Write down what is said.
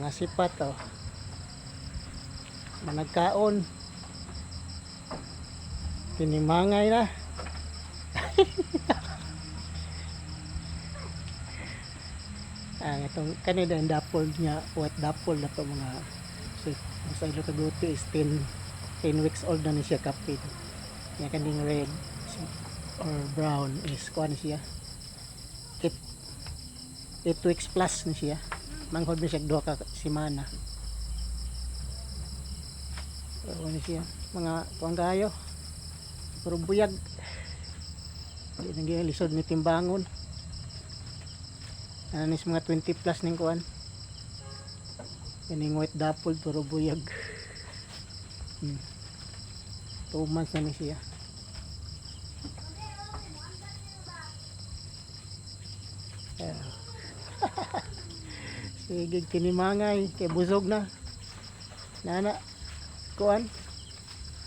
mga sipat oh. Managkaon. Tinimangay na. Itong kanina ang dapol niya, white dapol na to mga so, sa ilo kaguto is 10 weeks old na ni siya kapit. Niya kaning red or brown is kuan siya 8 weeks plus na siya. Manghod na siya 2 ka semana. Ano siya mga tuwang gayo puro buyag. Hindi nang lisod ni timbangon. Ano nis mga 20 plus ning kuan. Kaning white dapple puro buyag. 2 months na ni siya. Sige tinimangay kay busog na. Nana kuan